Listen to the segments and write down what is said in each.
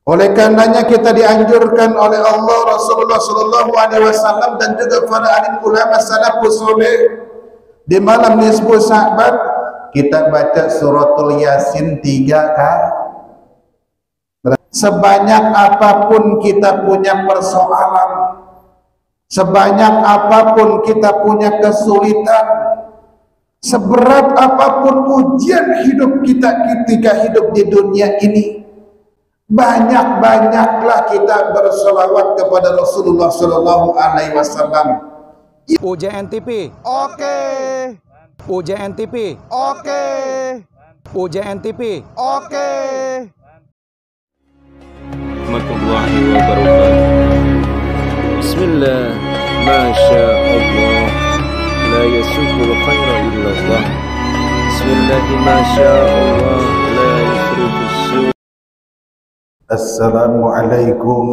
Oleh karenanya kita dianjurkan oleh Allah, Rasulullah sallallahu alaihi wasallam dan juga para alim ulama salafus saleh di malam nisfu Sya'ban kita baca suratul Yasin 3 kali. Sebanyak apapun kita punya persoalan, sebanyak apapun kita punya kesulitan, seberat apapun ujian hidup kita ketika hidup di dunia ini, banyak-banyaklah kita berselawat kepada Rasulullah sallallahu alaihi wasallam. UJNTP, oke. UJNTP, oke. UJNTP, oke. Warahmatullahi wabarakatuh. Bismillah, masya Allah, la yasukul khaira illallah. Bismillah, masya Allah, la yusrifus su'. Assalamualaikum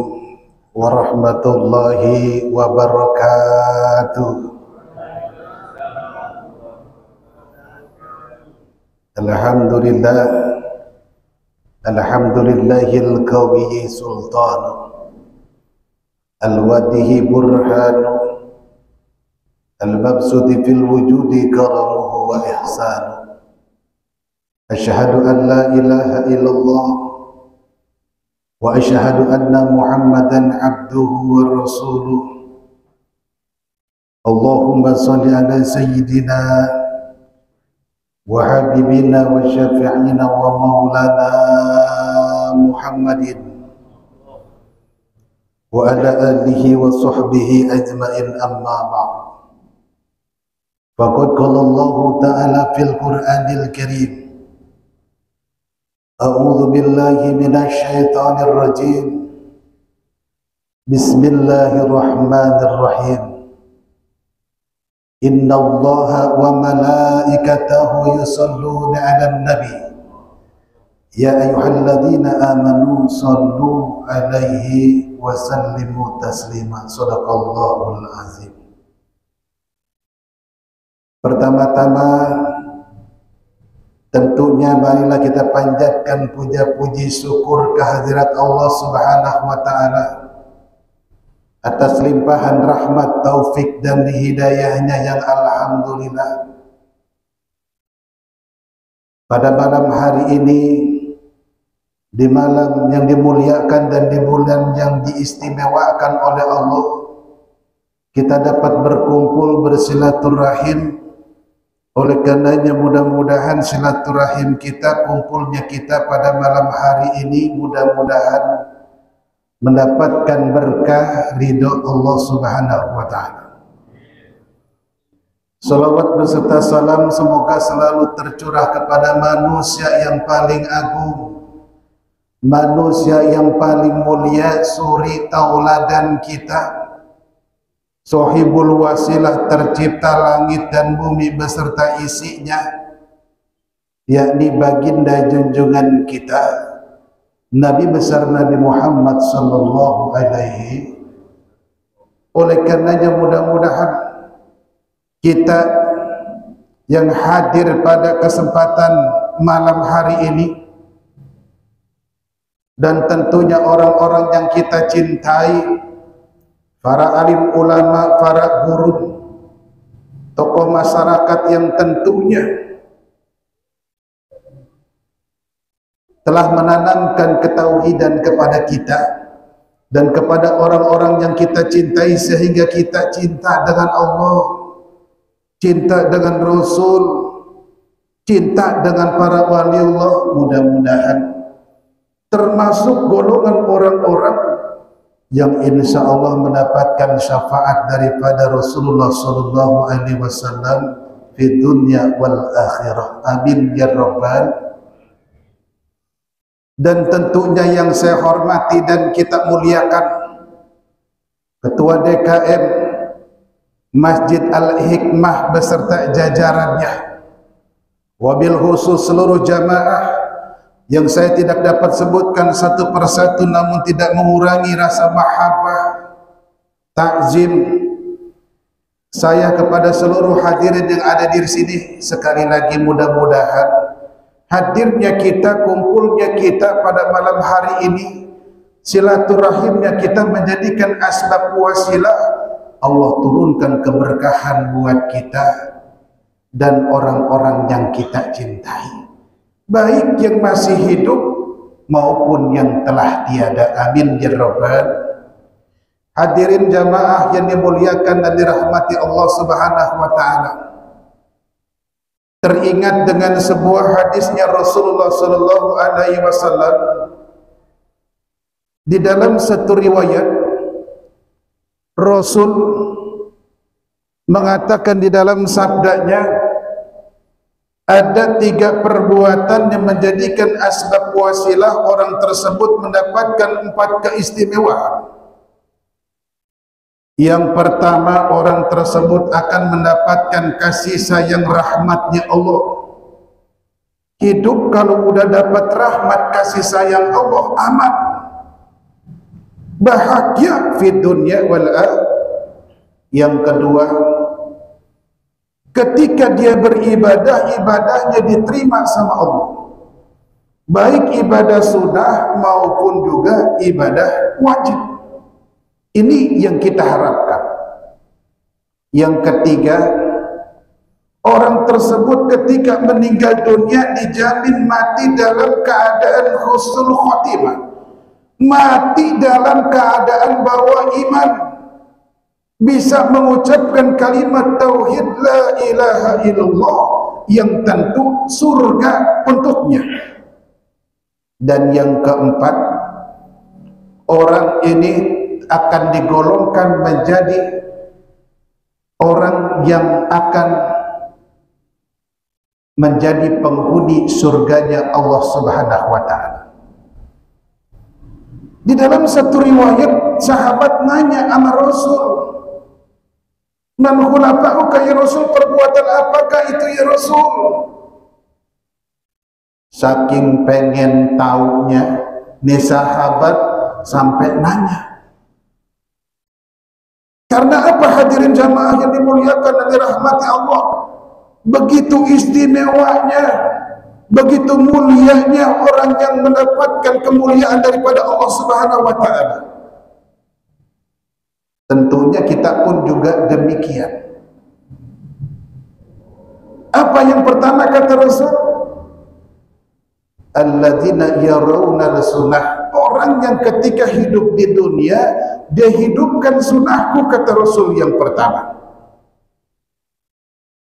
warahmatullahi wabarakatuh. Alhamdulillah, alhamdulillahil qawiyyi sultanu, al-wadihi burhanu, al-mabsudi fil wujudi karamuhu wa ihsanu. Asyhadu an la ilaha illallah wa asyhadu anna Muhammadan abduhu wa rasuluh. Allahumma salli ala sayyidina wa habibina wa syafi'ina wa maulana Muhammadin wa ala alihi wa sahbihi ajma'in, amma ba'd. Faqad qala Allah ta'ala fil Qur'anil Karim, a'udzu billahi minasy syaithanir rajim. Bismillahirrahmanirrahim. Inna Allaha wa malaikatahu yusalluna 'alan nabi. Ya ayyuhalladzina amanu sallu 'alaihi wa sallimu taslima. Shadaqallahul azim. Pertama-tama tentunya marilah kita panjatkan puja-puji syukur kehadirat Allah Subhanahu wa taala atas limpahan rahmat, taufik dan hidayahnya yang alhamdulillah. Pada malam hari ini, di malam yang dimuliakan dan di bulan yang diistimewakan oleh Allah, kita dapat berkumpul bersilaturahim. Oleh karenanya mudah-mudahan silaturahim kita, kumpulnya kita pada malam hari ini mudah-mudahan mendapatkan berkah ridho Allah Subhanahu wa taala. Salawat beserta salam semoga selalu tercurah kepada manusia yang paling agung, manusia yang paling mulia, suri tauladan kita, Sohibul wasilah, tercipta langit dan bumi beserta isinya, yakni baginda junjungan kita Nabi besar Nabi Muhammad sallallahu alaihi. Oleh karenanya mudah-mudahan kita yang hadir pada kesempatan malam hari ini, dan tentunya orang-orang yang kita cintai, para alim ulama, para guru, tokoh masyarakat yang tentunya telah menanamkan ketauhidan kepada kita dan kepada orang-orang yang kita cintai, sehingga kita cinta dengan Allah, cinta dengan Rasul, cinta dengan para waliullah. Mudah-mudahan termasuk golongan orang-orang yang insya Allah mendapatkan syafaat daripada Rasulullah sallallahu alaihi wasallam di dunia wal akhirah. Amin ya rabbal. Dan tentunya yang saya hormati dan kita muliakan Ketua DKM Masjid Al-Hikmah beserta jajarannya, wabil khusus seluruh jamaah yang saya tidak dapat sebutkan satu persatu, namun tidak mengurangi rasa mahabbah, takzim saya kepada seluruh hadirin yang ada di sini. Sekali lagi mudah-mudahan hadirnya kita, kumpulnya kita pada malam hari ini silaturahimnya kita menjadikan asbab wasilah, Allah turunkan keberkahan buat kita dan orang-orang yang kita cintai, baik yang masih hidup maupun yang telah tiada. Amin ya rabbal. Hadirin jamaah yang dimuliakan dan dirahmati Allah Subhanahu wa taala. Teringat dengan sebuah hadisnya Rasulullah sallallahu alaihi wasallam. Di dalam satu riwayat Rasul mengatakan di dalam sabdanya, ada 3 perbuatan yang menjadikan asbab wasilah orang tersebut mendapatkan 4 keistimewaan. Yang pertama, orang tersebut akan mendapatkan kasih sayang rahmatnya Allah. Hidup kalau udah dapat rahmat kasih sayang Allah, aman, bahagia di dunia wal akhirah. Yang kedua, ketika dia beribadah, ibadahnya diterima sama Allah, baik ibadah sunnah maupun juga ibadah wajib. Ini yang kita harapkan. Yang ketiga, orang tersebut ketika meninggal dunia dijamin mati dalam keadaan husnul khotimah, mati dalam keadaan bawa iman, bisa mengucapkan kalimat tauhid la ilaha illallah yang tentu surga untuknya. Dan yang keempat, orang ini akan digolongkan menjadi orang yang akan menjadi penghuni surganya Allah Subhanahu wa taala. Di dalam satu riwayat sahabat nanya sama Rasul, "Man khulafa'uka ya Rasul, perbuatan apakah itu ya Rasul?" Saking pengen taunya nih sahabat sampai nanya. Karena apa hadirin jamaah yang dimuliakan dan dirahmati Allah? Begitu istimewanya, begitu mulianya orang yang mendapatkan kemuliaan daripada Allah Subhanahu wa taala. Tentunya kita pun juga demikian. Apa yang pertama kata Rasul? Alladzina yarawna sunnah, orang yang ketika hidup di dunia dia hidupkan sunnahku, kata Rasul yang pertama.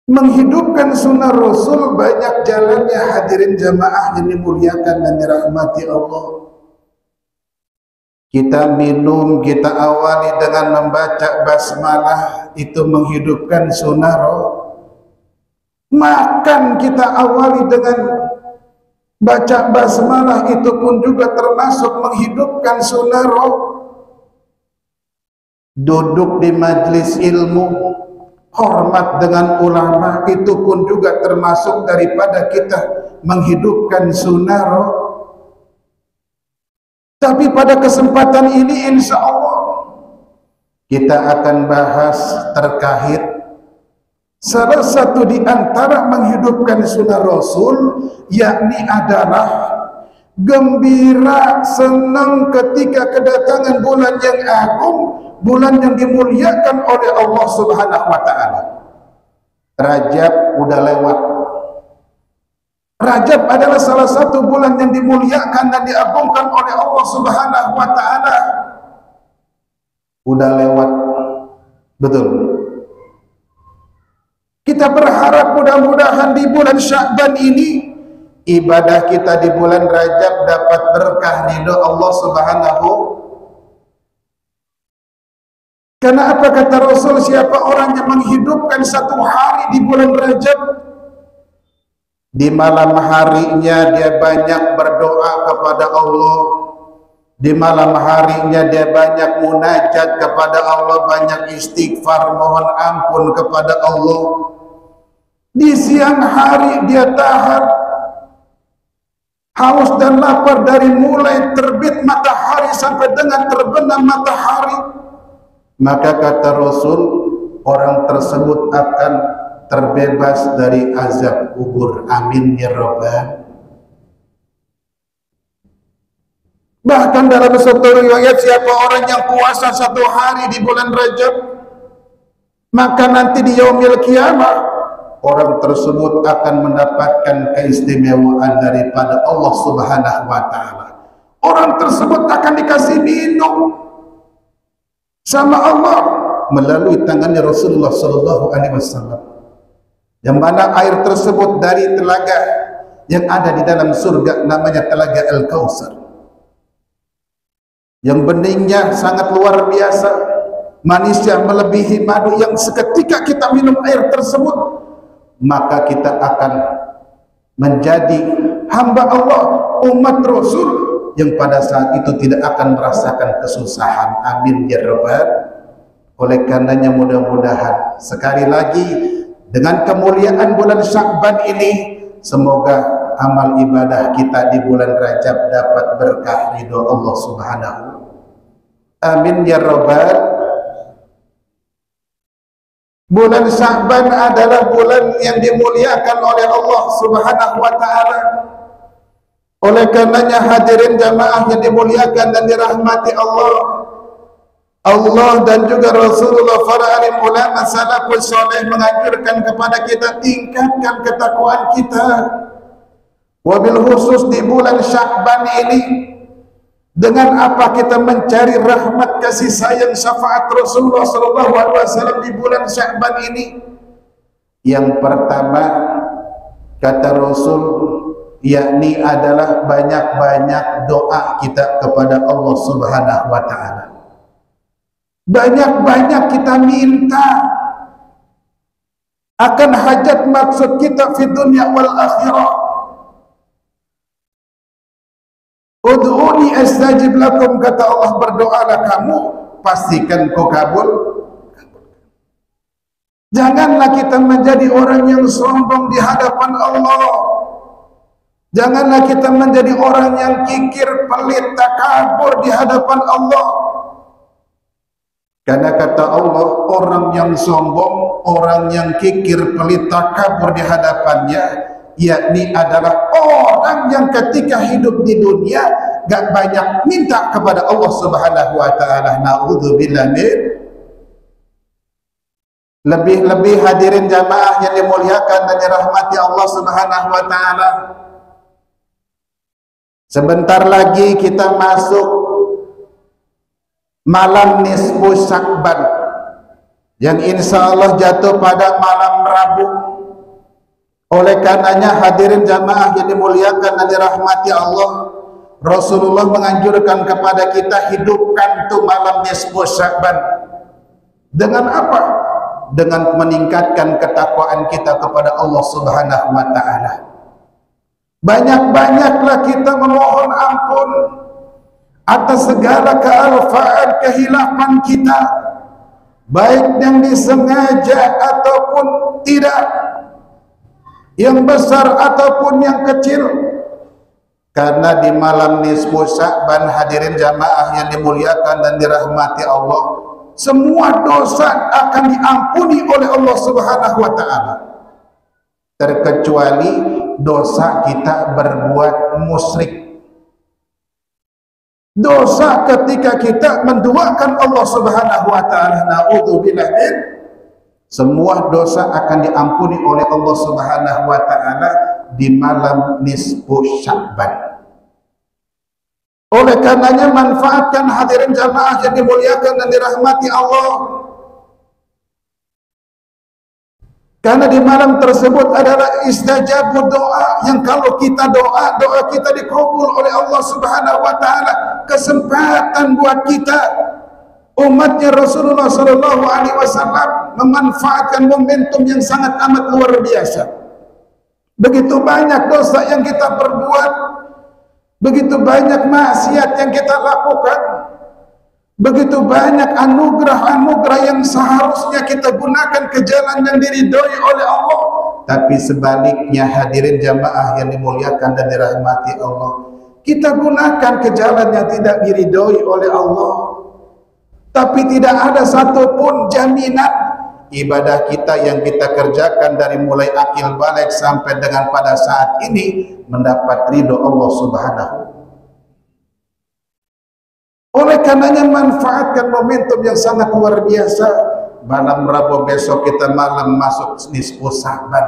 Menghidupkan sunnah Rasul banyak jalannya hadirin jamaah yang dimuliakan dan dirahmati Allah. Kita minum, kita awali dengan membaca basmalah, itu menghidupkan sunnah Rasul. Makan kita awali dengan baca basmalah, itu pun juga termasuk menghidupkan sunnah Rasul. Duduk di majlis ilmu, hormat dengan ulama, itu pun juga termasuk daripada kita menghidupkan sunnah Rasul. Tapi pada kesempatan ini insya Allah kita akan bahas terkait salah satu di antara menghidupkan sunnah Rasul, yakni adalah gembira, senang ketika kedatangan bulan yang agung, bulan yang dimuliakan oleh Allah Subhanahu wa taala. Rajab udah lewat. Rajab adalah salah satu bulan yang dimuliakan dan diagungkan oleh Allah Subhanahu wa taala. Udah lewat. Betul. Kita berharap mudah-mudahan di bulan Sya'ban ini ibadah kita di bulan Rajab dapat berkah ridho Allah Subhanahu. Karena apa kata Rasul, siapa orang yang menghidupkan satu hari di bulan Rajab, di malam harinya dia banyak berdoa kepada Allah, di malam harinya dia banyak munajat kepada Allah, banyak istighfar, mohon ampun kepada Allah. Di siang hari dia tahan haus dan lapar dari mulai terbit matahari sampai dengan terbenam matahari. Maka kata Rasul, orang tersebut akan terbebas dari azab kubur. Amin ya rabbal. Bahkan dalam satu riwayat, siapa orang yang puasa 1 hari di bulan Rajab, maka nanti di yaumil kiamah orang tersebut akan mendapatkan keistimewaan daripada Allah Subhanahu wa taala. Orang tersebut akan dikasih minum sama Allah melalui tangannya Rasulullah sallallahu alaihi wasallam, yang mana air tersebut dari telaga yang ada di dalam surga, namanya telaga Al-Kautsar, yang beningnya sangat luar biasa, manisnya melebihi madu, yang seketika kita minum air tersebut maka kita akan menjadi hamba Allah, umat Rasul, yang pada saat itu tidak akan merasakan kesusahan. Amin ya rabbal. Oleh karenanya mudah-mudahan sekali lagi dengan kemuliaan bulan Sya'ban ini, semoga amal ibadah kita di bulan Rajab dapat berkah ridho Allah Subhanahu. Amin ya rabbal. Bulan Sya'ban adalah bulan yang dimuliakan oleh Allah Subhanahu wa taala. Oleh karenanya hadirin jamaah yang dimuliakan dan dirahmati Allah, Allah dan juga Rasulullah, para alim ulama salafus saleh menganjurkan kepada kita tingkatkan ketakwaan kita. Wabil khusus di bulan Sya'ban ini, dengan apa kita mencari rahmat, kasih sayang, syafaat Rasulullah sallallahu alaihi wasallam di bulan Sya'ban ini? Yang pertama, kata Rasul, yakni adalah banyak-banyak doa kita kepada Allah Subhanahu wa taala. Banyak-banyak kita minta akan hajat maksud kita di dunia wal akhirah. Ud'uni astajib lakum, kata Allah, berdoalah kamu, pastikan ku kabul. Janganlah kita menjadi orang yang sombong di hadapan Allah. Janganlah kita menjadi orang yang kikir, pelit, takabur di hadapan Allah. Karena kata Allah, orang yang sombong, orang yang kikir, pelit, takabur di hadapannya, yakni adalah orang yang ketika hidup di dunia gak banyak minta kepada Allah Subhanahu wa taala. Na'udzubillah min. Lebih-lebih hadirin jamaah yang dimuliakan dan dirahmati Allah Subhanahu wa taala, sebentar lagi kita masuk malam nisfu Sya'ban, yang insya Allah jatuh pada malam Rabu. Oleh karenanya hadirin jamaah yang dimuliakan dan dirahmati Allah, Rasulullah menganjurkan kepada kita hidupkan tuh malam nisfu Sya'ban. Dengan apa? Dengan meningkatkan ketakwaan kita kepada Allah Subhanahu wa taala. Banyak-banyaklah kita memohon ampun atas segala kealfaan, kehilapan kita, baik yang disengaja ataupun tidak, yang besar ataupun yang kecil. Karena di malam nisfu Sya'ban, hadirin jamaah yang dimuliakan dan dirahmati Allah, semua dosa akan diampuni oleh Allah Subhanahu wa taala, terkecuali dosa kita berbuat musyrik. Dosa ketika kita menduakan Allah Subhanahu wa taala, na'udzubillah min. Semua dosa akan diampuni oleh Allah Subhanahu wa taala di malam nisfu Sya'ban. Oleh karenanya manfaatkan hadirin jamaah yang dimuliakan dan dirahmati Allah, karena di malam tersebut adalah istajabu doa, yang kalau kita doa, doa kita dikabul oleh Allah Subhanahu wa taala. Kesempatan buat kita umatnya Rasulullah sallallahu alaihi wasallam memanfaatkan momentum yang sangat amat luar biasa. Begitu banyak dosa yang kita perbuat, begitu banyak maksiat yang kita lakukan, begitu banyak anugerah-anugerah yang seharusnya kita gunakan ke jalan yang diridhoi oleh Allah, tapi sebaliknya hadirin jamaah yang dimuliakan dan dirahmati Allah, kita gunakan ke jalan yang tidak diridhoi oleh Allah. Tapi tidak ada satupun jaminan ibadah kita yang kita kerjakan dari mulai akil balik sampai dengan pada saat ini mendapat ridho Allah Subhanahu. Oleh karenanya manfaatkan momentum yang sangat luar biasa. Malam Rabu besok kita malam masuk nisfu Sya'ban.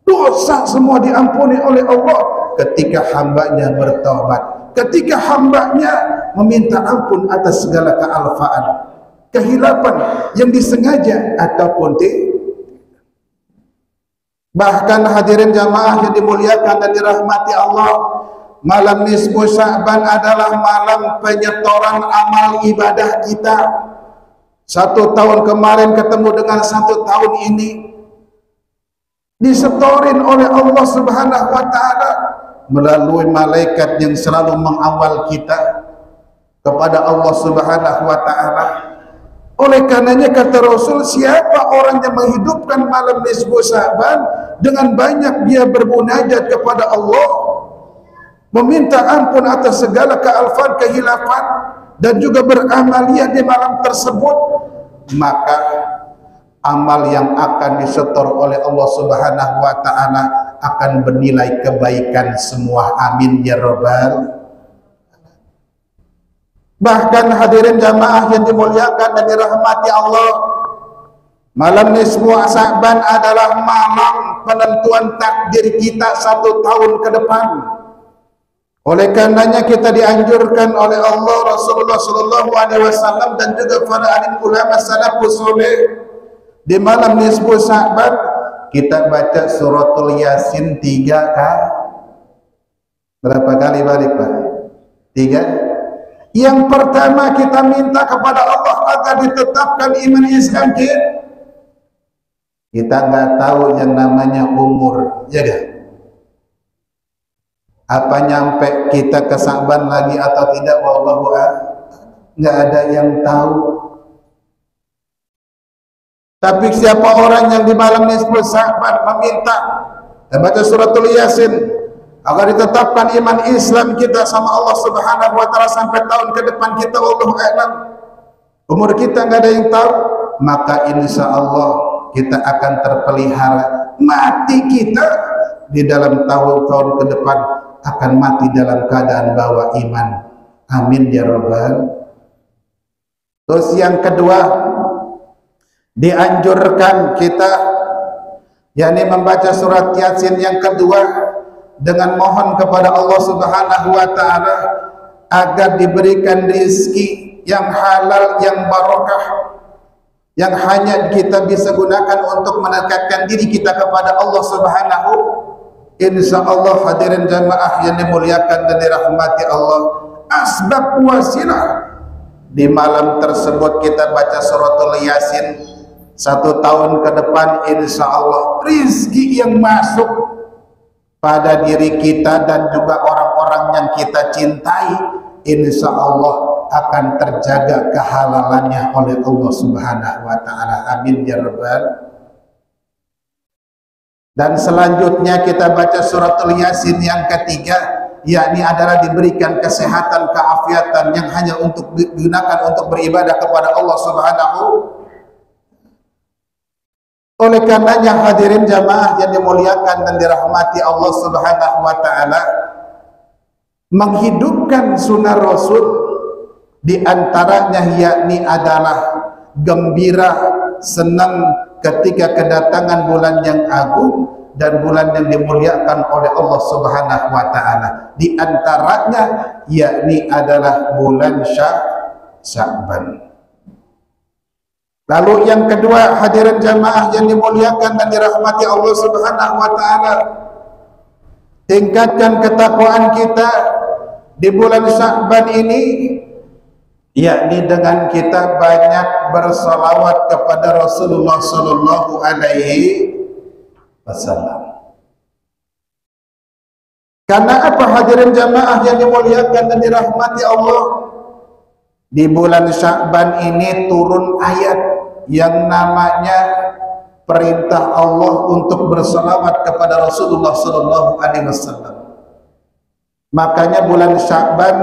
Dosa semua diampuni oleh Allah ketika hambanya bertaubat, ketika hambanya meminta ampun atas segala kealfaan, kehilapan yang disengaja ataupun bahkan hadirin jamaah yang dimuliakan dan dirahmati Allah, malam nisfu Sya'ban adalah malam penyetoran amal ibadah kita. 1 tahun kemarin ketemu dengan 1 tahun ini disetorin oleh Allah Subhanahu wa ta'ala melalui malaikat yang selalu mengawal kita kepada Allah Subhanahu wa ta'ala. Oleh karenanya kata Rasul, siapa orang yang menghidupkan malam nisfu Sya'ban dengan banyak dia bermunajat kepada Allah, meminta ampun atas segala kealfan, kehilafan, dan juga beramaliyah di malam tersebut, maka amal yang akan disetor oleh Allah Subhanahu wa ta'ala akan bernilai kebaikan semua. Amin ya rabbal. Bahkan hadirin jamaah yang dimuliakan dan dirahmati Allah, malam nisfu Sya'ban adalah malam penentuan takdir kita 1 tahun ke depan. Oleh karenanya kita dianjurkan oleh Allah, Rasulullah SAW dan juga para alim ulama salafus saleh, di malam nisfu Sya'ban kita baca suratul Yasin 3 kali. Berapa kali balik Pak? 3. Yang pertama kita minta kepada Allah agar ditetapkan iman Islam kita. Kita nggak tahu yang namanya umur, ya kan? Apa nyampe kita ke Sya'ban lagi atau tidak, wallahu a'lam, nggak ada yang tahu. Tapi siapa orang yang di malam nisfu Sya'ban meminta dan baca suratul Yasin agar ditetapkan iman Islam kita sama Allah Subhanahu wa ta'ala sampai tahun ke depan kita, wallahu a'lam, umur kita nggak ada yang tahu, maka insya Allah kita akan terpelihara. Mati kita di dalam tahun-tahun ke depan akan mati dalam keadaan bawa iman. Amin ya rabbal. Terus yang kedua, dianjurkan kita yakni membaca surat Yasin yang kedua dengan mohon kepada Allah Subhanahu wa ta'ala agar diberikan rezeki yang halal, yang barokah, yang hanya kita bisa gunakan untuk mendekatkan diri kita kepada Allah Subhanahu. Insya Allah hadirin jamaah yang dimuliakan dan dirahmati Allah, asbab wasilah di malam tersebut kita baca suratul Yasin 1 tahun ke depan, insya Allah rizki yang masuk pada diri kita dan juga orang-orang yang kita cintai, insya Allah akan terjaga kehalalannya oleh Allah Subhanahu wa ta'ala. Amin ya rabbal. Dan selanjutnya kita baca suratul Yasin yang ketiga, yakni adalah diberikan kesehatan, keafiatan yang hanya untuk digunakan untuk beribadah kepada Allah Subhanahu. Oleh karenanya hadirin jamaah yang dimuliakan dan dirahmati Allah Subhanahu wa ta'ala, menghidupkan sunnah Rasul di antaranya yakni adalah gembira, senang ketika kedatangan bulan yang agung dan bulan yang dimuliakan oleh Allah Subhanahu wa ta'ala. Di antaranya yakni adalah bulan Sya'ban. Lalu yang kedua, hadirin jamaah yang dimuliakan dan dirahmati Allah Subhanahu wa ta'ala, tingkatkan ketakwaan kita di bulan Sya'ban ini, yakni dengan kita banyak bersalawat kepada Rasulullah sallallahu alaihi wasallam. Karena apa hadirin jamaah yang dimuliakan dan dirahmati Allah? Di bulan Sya'ban ini turun ayat yang namanya perintah Allah untuk bersalawat kepada Rasulullah sallallahu alaihi wasallam. Makanya bulan Sya'ban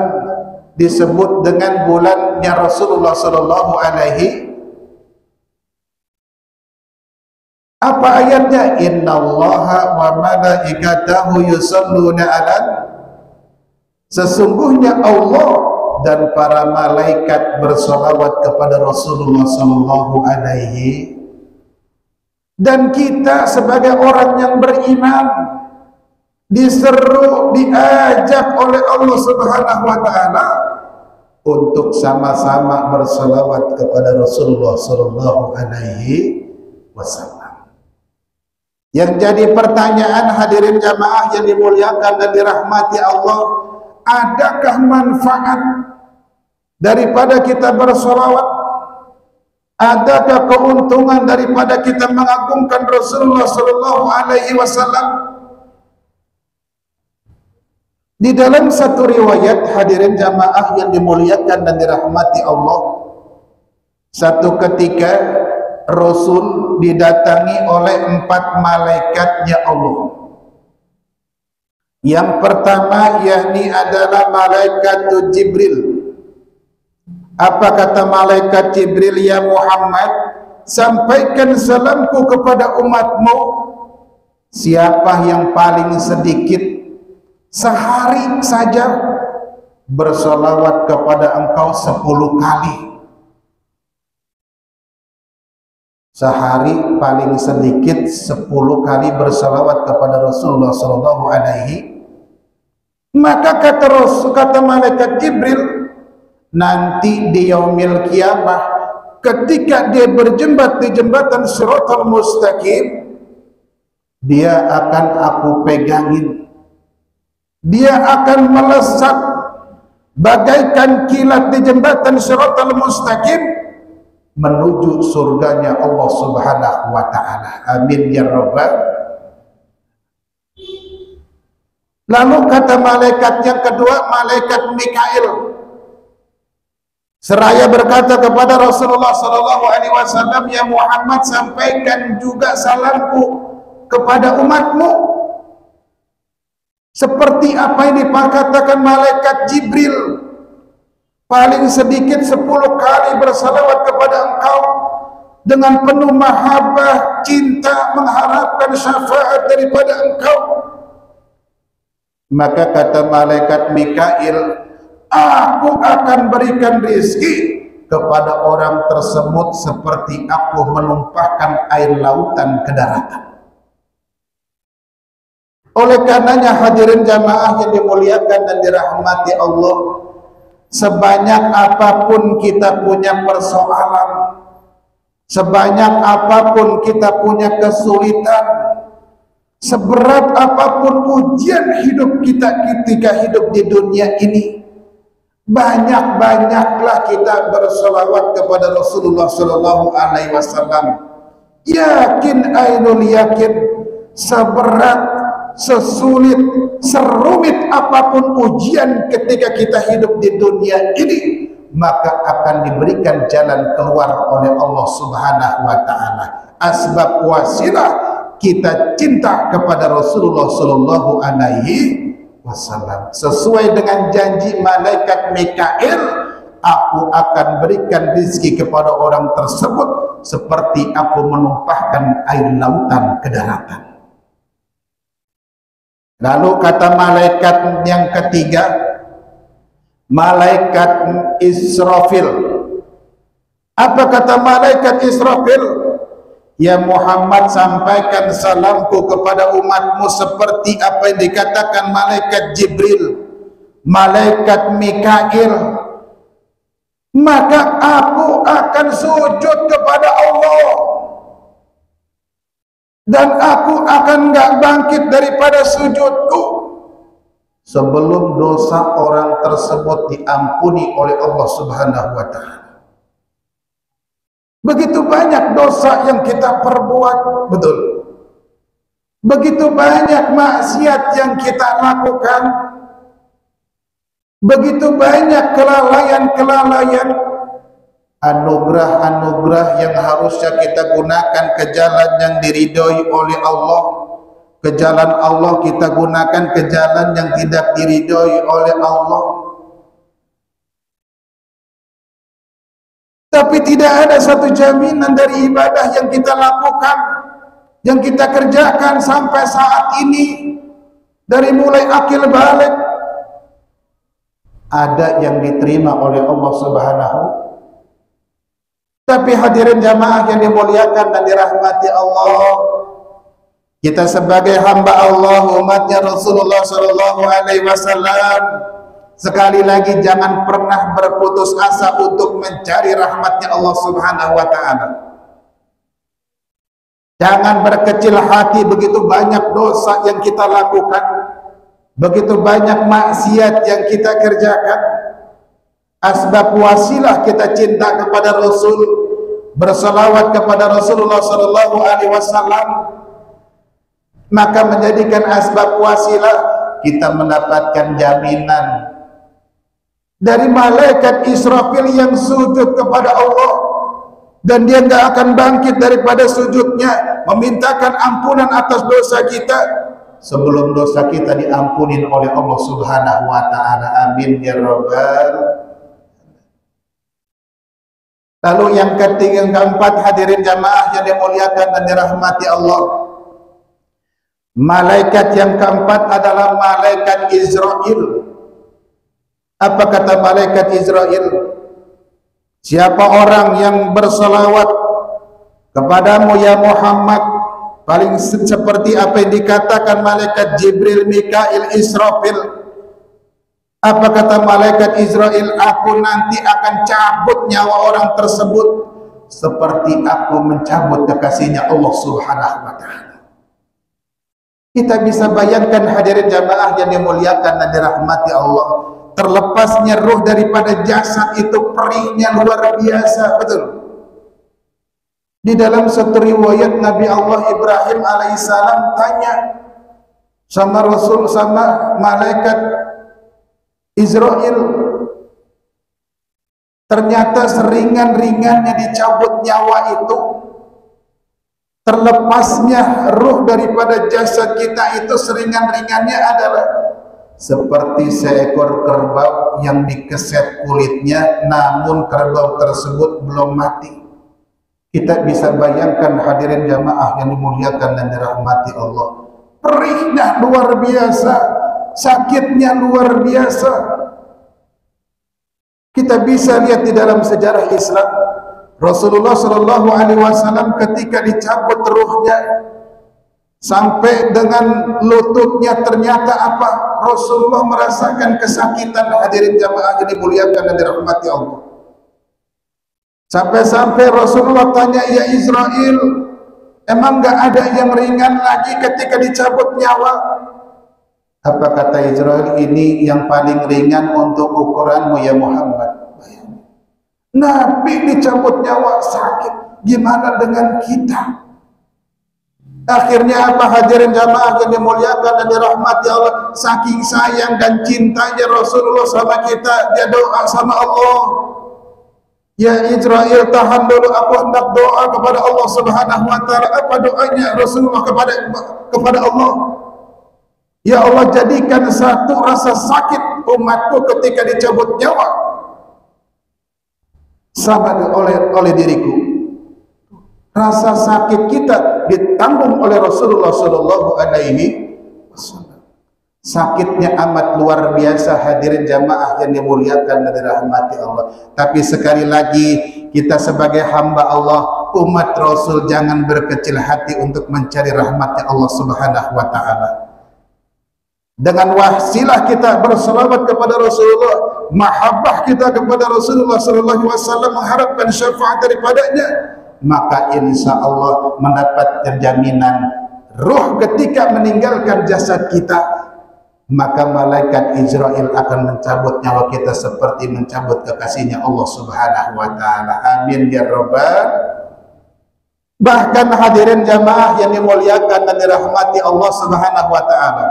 disebut dengan bulannya Rasulullah sallallahu alaihi. Apa ayatnya? Innallaha wa malaikatahu yusholluna 'alan. Sesungguhnya Allah dan para malaikat bersolawat kepada Rasulullah sallallahu alaihi. Dan kita sebagai orang yang beriman diseru, diajak oleh Allah Subhanahu wa taala untuk sama-sama bersolawat kepada Rasulullah sallallahu alaihi wasallam. Yang jadi pertanyaan hadirin jamaah yang dimuliakan dan dirahmati Allah, adakah manfaat daripada kita bersolawat? Adakah keuntungan daripada kita mengagungkan Rasulullah sallallahu alaihi wasallam? Di dalam satu riwayat hadirin jamaah yang dimuliakan dan dirahmati Allah, satu ketika Rasul didatangi oleh 4 malaikatnya Allah. Yang pertama yakni adalah malaikat Jibril. Apa kata malaikat Jibril? Ya Muhammad, sampaikan salamku kepada umatmu. Siapa yang paling sedikit sehari saja bersolawat kepada engkau 10 kali. Sehari paling sedikit 10 kali bersolawat kepada Rasulullah sallallahu alaihi. Maka kata malaikat Jibril, nanti di yaumil kiamah ketika dia berjembat di jembatan Shiratal Mustaqim, dia akan aku pegangin, dia akan melesat bagaikan kilat di jembatan Shiratal Mustaqim menuju surganya Allah Subhanahu wa taala. Amin ya rabbal. Lalu kata malaikat yang kedua, malaikat Mikail, seraya berkata kepada Rasulullah sallallahu alaihi wasallam, ya Muhammad, sampaikan juga salamku kepada umatmu seperti apa yang dikatakan malaikat Jibril, paling sedikit 10 kali bersalawat kepada engkau dengan penuh mahabbah, cinta, mengharapkan syafaat daripada engkau. Maka kata malaikat Mikail, aku akan berikan rezeki kepada orang tersebut seperti aku menumpahkan air lautan ke daratan. Oleh karenanya hadirin jamaah yang dimuliakan dan dirahmati Allah, sebanyak apapun kita punya persoalan, sebanyak apapun kita punya kesulitan, seberat apapun ujian hidup kita ketika hidup di dunia ini, banyak-banyaklah kita bersolawat kepada Rasulullah sallallahu alaihi wasallam. Yakin ainul yakin, seberat, sesulit, serumit apapun ujian ketika kita hidup di dunia ini, maka akan diberikan jalan keluar oleh Allah Subhanahu wa taala. Asbab wasilah kita cinta kepada Rasulullah sallallahu alaihi wasallam. Sesuai dengan janji malaikat Mikail, aku akan berikan rezeki kepada orang tersebut seperti aku menumpahkan air lautan ke daratan. Lalu kata malaikat yang ketiga, malaikat Israfil. Apa kata malaikat Israfil? Ya Muhammad, sampaikan salamku kepada umatmu seperti apa yang dikatakan malaikat Jibril, malaikat Mikail. Maka aku akan sujud kepada Allah, dan aku akan gak bangkit daripada sujudku sebelum dosa orang tersebut diampuni oleh Allah Subhanahu wa taala. Begitu banyak dosa yang kita perbuat, betul. Begitu banyak maksiat yang kita lakukan. Begitu banyak kelalaian-kelalaian. Anugerah-anugerah yang harusnya kita gunakan ke jalan yang diridhoi oleh Allah, ke jalan Allah kita gunakan ke jalan yang tidak diridhoi oleh Allah. Tapi tidak ada satu jaminan dari ibadah yang kita lakukan, yang kita kerjakan sampai saat ini, dari mulai akil balik, ada yang diterima oleh Allah Subhanahu. Tapi hadirin jamaah yang dimuliakan dan dirahmati Allah, kita sebagai hamba Allah, umatnya Rasulullah Sallallahu Alaihi Wasallam, sekali lagi jangan pernah berputus asa untuk mencari rahmatnya Allah Subhanahu Wa Taala. Jangan berkecil hati, begitu banyak dosa yang kita lakukan, begitu banyak maksiat yang kita kerjakan. Asbab wasilah kita cinta kepada Rasul, bersalawat kepada Rasulullah Sallallahu Alaihi Wasallam, maka menjadikan asbab wasilah kita mendapatkan jaminan dari malaikat Israfil yang sujud kepada Allah, dan dia tidak akan bangkit daripada sujudnya memintakan ampunan atas dosa kita sebelum dosa kita diampunin oleh Allah Subhanahu Wa Taala. Amin ya Rabbal. Lalu yang ketiga, yang keempat, hadirin jamaah yang dimuliakan dan dirahmati Allah, malaikat yang keempat adalah malaikat Israel. Apa kata malaikat Israel? Siapa orang yang bersalawat kepadamu ya Muhammad, paling seperti apa yang dikatakan malaikat Jibril, Mikail, Israfil. Apa kata malaikat Israel? Aku nanti akan cabut nyawa orang tersebut seperti aku mencabut kekasihnya Allah Subhanahu Wa Taala. Kita bisa bayangkan hadirin jamaah yang dimuliakan dan dirahmati Allah, terlepasnya ruh daripada jasad itu perihnya luar biasa, betul. Di dalam satu riwayat Nabi Allah Ibrahim alaihissalam tanya sama Rasul, sama malaikat Israel, ternyata seringan-ringannya dicabut nyawa itu, terlepasnya ruh daripada jasad kita itu seringan-ringannya adalah seperti seekor kerbau yang dikeset kulitnya, namun kerbau tersebut belum mati. Kita bisa bayangkan hadirin jamaah yang dimuliakan dan dirahmati Allah, perihnya luar biasa, sakitnya luar biasa. Kita bisa lihat di dalam sejarah Islam, Rasulullah Sallallahu Alaihi Wasallam ketika dicabut ruhnya sampai dengan lututnya, ternyata apa? Rasulullah merasakan kesakitan. Hadirin jamaah yang dimuliakan dan dirahmati Allah, sampai-sampai Rasulullah tanya, ya Israel, emang gak ada yang ringan lagi ketika dicabut nyawa? Apa kata Israel? Ini yang paling ringan untuk ukuranmu ya Muhammad. Nabi dicabut nyawa sakit, gimana dengan kita? Akhirnya apa hadirin jamaah yang dimuliakan dan dirahmati Allah, saking sayang dan cintanya Rasulullah sama kita, dia doa sama Allah, ya Israel tahan dulu, aku hendak doa kepada Allah Subhanahu Wa Taala. Apa doanya Rasulullah kepada Allah? Ya Allah, jadikan satu rasa sakit umatku ketika dicabut nyawa sama oleh diriku. Rasa sakit kita ditanggung oleh Rasulullah Sallallahu Alaihi Wasallam. Sakitnya amat luar biasa hadirin jamaah yang dimuliakan dan dirahmati Allah. Tapi sekali lagi, kita sebagai hamba Allah, umat Rasul, jangan berkecil hati untuk mencari rahmatnya Allah Subhanahu Wa Taala. Dengan wasilah kita berselawat kepada Rasulullah, mahabbah kita kepada Rasulullah Sallallahu Alaihi Wasallam, mengharapkan syafaat daripadanya, maka insya Allah mendapatkan jaminan ruh ketika meninggalkan jasad kita, maka malaikat Israel akan mencabut nyawa kita seperti mencabut kekasihnya Allah Subhanahu Wa Taala. Amin ya Rabbal. Bahkan hadirin jamaah yang dimuliakan dan dirahmati Allah Subhanahu Wa Taala,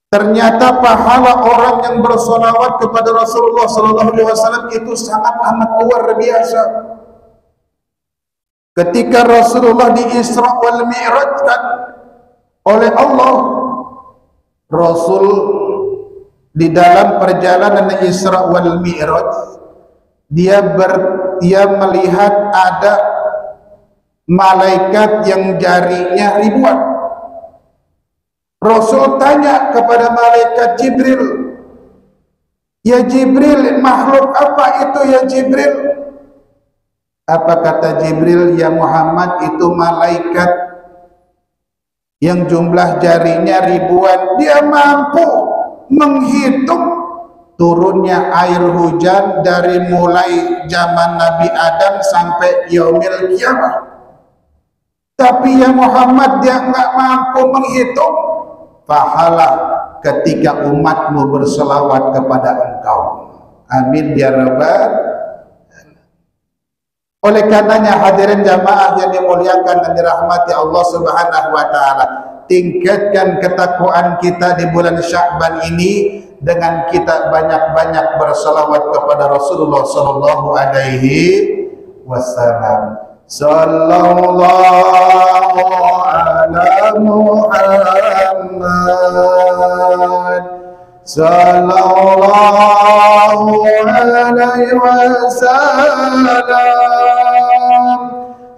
ternyata pahala orang yang bersolawat kepada Rasulullah Sallallahu Alaihi Wasallam itu sangat amat luar biasa. Ketika Rasulullah di Isra wal Mi'rajkan oleh Allah, Rasul di dalam perjalanan Isra wal Mi'raj, dia melihat ada malaikat yang jarinya ribuan. Rasul tanya kepada malaikat Jibril, Ya Jibril, makhluk apa itu ya Jibril? Apa kata Jibril? Ya Muhammad, itu malaikat yang jumlah jarinya ribuan. Dia mampu menghitung turunnya air hujan dari mulai zaman Nabi Adam sampai yaumil kiamah. Tapi ya Muhammad, dia enggak mampu menghitung pahala ketika umatmu berselawat kepada engkau. Amin ya rabbal. Oleh karenanya hadirin jamaah yang dimuliakan dan dirahmati Allah Subhanahu wa taala, tingkatkan ketakwaan kita di bulan Sya'ban ini dengan kita banyak-banyak berselawat kepada Rasulullah sallallahu alaihi wasallam. Sallallahu ala Muhammad sallallahu alaihi wasallam.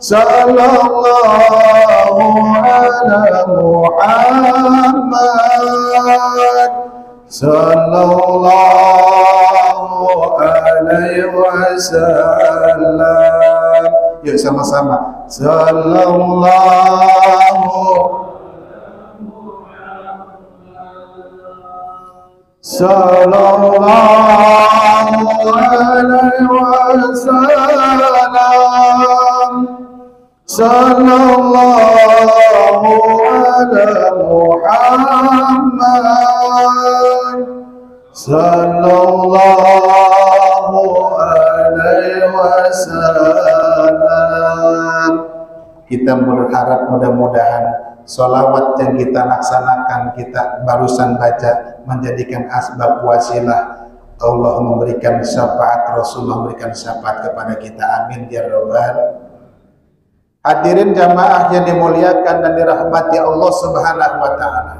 Sallallahu ala Muhammad sallallahu alaihi wasallam. Yuk sama-sama. Sallallahu alaihi wasallam. Sallallahu ala Muhammad sallallahu alaihi wasallam. Kita berharap mudah-mudahan sholawat yang kita laksanakan, kita barusan baca, menjadikan asbab wasilah Allah memberikan syafaat, Rasulullah memberikan syafaat kepada kita. Amin ya rabbal. Hadirin jamaah yang dimuliakan dan dirahmati Allah Subhanahu wa taala.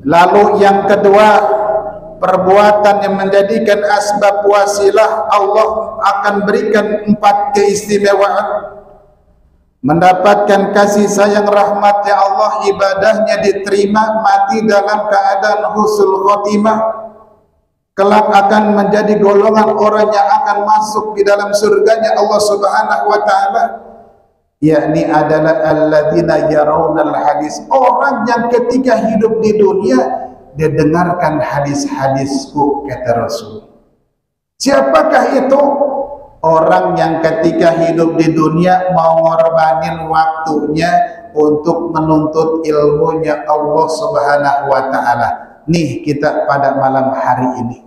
Lalu yang kedua, perbuatan yang menjadikan asbab wasilah Allah akan berikan 4 keistimewaan. Mendapatkan kasih sayang rahmatnya Allah, ibadahnya diterima, mati dalam keadaan husnul khotimah, kelak akan menjadi golongan orang yang akan masuk di dalam surganya Allah Subhanahu wa taala, yakni adalah alladzina yarawnal hadis, orang yang ketika hidup di dunia dia dengarkan hadis-hadisku, kata Rasul. Siapakah itu? Orang yang ketika hidup di dunia mau ngorbanin waktunya untuk menuntut ilmunya Allah Subhanahu wa taala. Nih kita pada malam hari ini.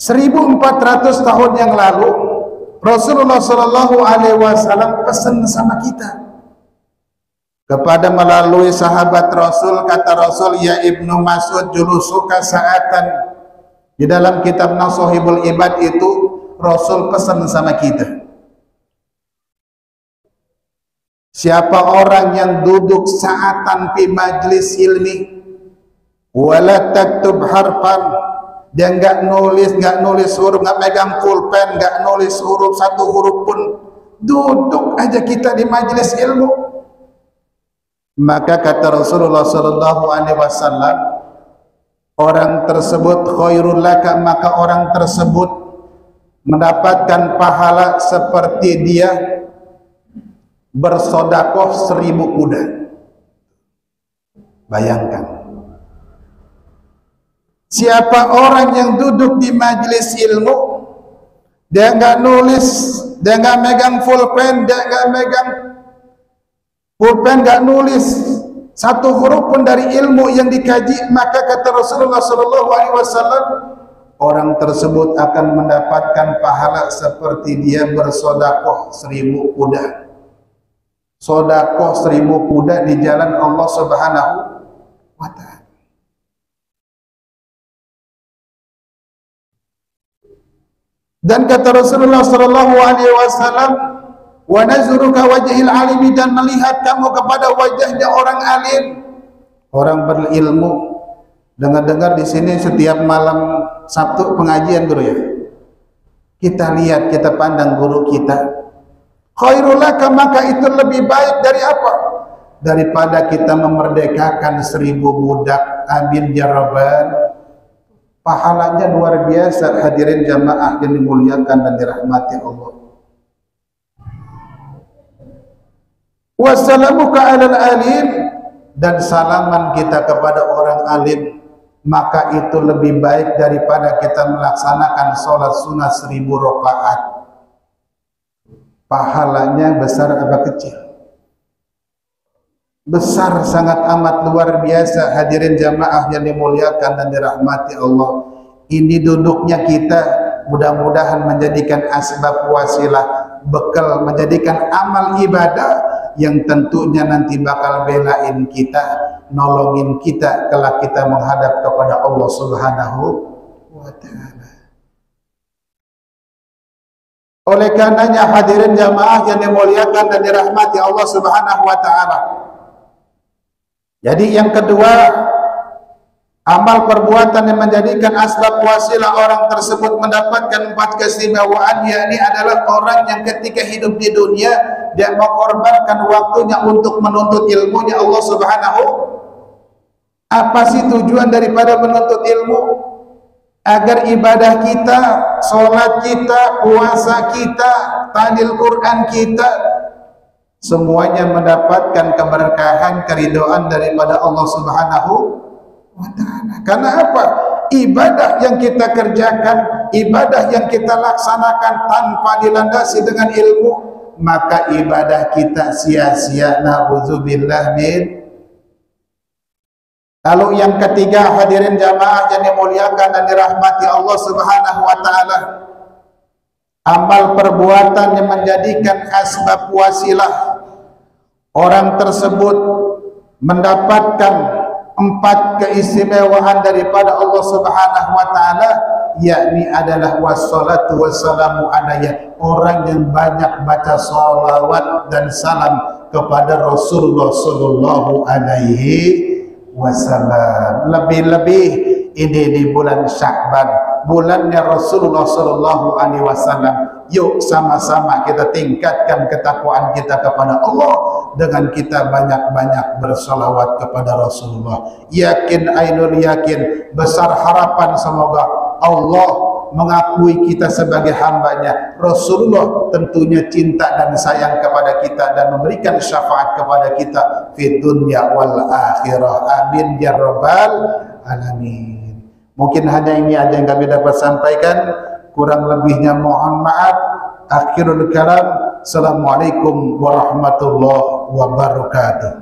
1400 tahun yang lalu Rasulullah sallallahu alaihi wasallam pesan sama kita kepada melalui sahabat Rasul. Kata Rasul, ya Ibnu Mas'ud, julusuka sa'atan. Di dalam kitab Nasuhibul Ibad itu Rasul pesan sama kita, siapa orang yang duduk sa'atan fi majlis ilmi wala taktub harfan, dia enggak nulis huruf, enggak megang pulpen, enggak nulis huruf, satu huruf pun, duduk aja kita di majelis ilmu, maka kata Rasulullah sallallahu alaihi wasallam, orang tersebut khairul laka, maka orang tersebut mendapatkan pahala seperti dia bersodakoh 1000 kuda. Bayangkan, siapa orang yang duduk di majelis ilmu, dia enggak nulis, dia enggak megang pulpen, dia enggak megang pulpen, enggak nulis satu huruf pun dari ilmu yang dikaji, maka kata Rasulullah SAW, orang tersebut akan mendapatkan pahala seperti dia bersodakoh 1000 kuda. Sodakoh 1000 kuda di jalan Allah Subhanahu wa ta'ala. Dan kata Rasulullah SAW, wa nazruka wajhil alimi, dan melihat kamu kepada wajahnya orang alim, orang berilmu. Dengar-dengar di sini setiap malam Sabtu pengajian guru ya. Kita lihat, kita pandang guru kita. Khairul laka, maka itu lebih baik dari apa? daripada kita memerdekakan 1000 budak. Amin ya rabbal. Pahalanya luar biasa, hadirin jamaah yang dimuliakan dan dirahmati Allah. Wassalamuka alal alim, dan salaman kita kepada orang alim, maka itu lebih baik daripada kita melaksanakan sholat sunnah 1000 rakaat. Pahalanya besar apa kecil? Besar, sangat amat luar biasa, hadirin jamaah yang dimuliakan dan dirahmati Allah. Ini duduknya kita, mudah-mudahan menjadikan asbab wasilah, bekal, menjadikan amal ibadah yang tentunya nanti bakal belain kita, nolongin kita kelak kita menghadap kepada Allah Subhanahu wa ta'ala. Oleh karenanya hadirin jamaah yang dimuliakan dan dirahmati Allah Subhanahu wa ta'ala, jadi yang kedua, amal perbuatan yang menjadikan asbab wasilah orang tersebut mendapatkan 4 keistimewaan, yakni adalah orang yang ketika hidup di dunia dia mengorbankan waktunya untuk menuntut ilmunya Allah Subhanahu. Apa sih tujuan daripada menuntut ilmu? Agar ibadah kita, sholat kita, puasa kita, tahlil Quran kita, semuanya mendapatkan keberkahan, keridhaan daripada Allah Subhanahu wa ta'ala. Karena apa? Ibadah yang kita kerjakan, ibadah yang kita laksanakan tanpa dilandasi dengan ilmu, maka ibadah kita sia-sia. Na'udzubillah min. Lalu yang ketiga, hadirin jamaah yang dimuliakan dan dirahmati Allah Subhanahu wa ta'ala, amal perbuatan yang menjadikan asbab wasilah orang tersebut mendapatkan 4 keistimewaan daripada Allah Subhanahu wa ta'ala, yakni adalah wassalatu wassalamu alayya, orang yang banyak baca salawat dan salam kepada Rasulullah sallallahu alaihi wasallam. Lebih-lebih ini di bulan Sya'ban, bulannya Rasulullah sallallahu alaihi wasallam. Yuk sama-sama kita tingkatkan ketakwaan kita kepada Allah dengan kita banyak-banyak bersalawat kepada Rasulullah. Yakin, ainul yakin, besar harapan semoga Allah mengakui kita sebagai hambanya. Rasulullah tentunya cinta dan sayang kepada kita dan memberikan syafaat kepada kita fi dunya wal akhirah. Amin ya rabbal alamin. Mungkin hanya ini aja yang kami dapat sampaikan, kurang lebihnya mohon maaf. Akhirul kalam, assalamualaikum warahmatullahi wabarakatuh.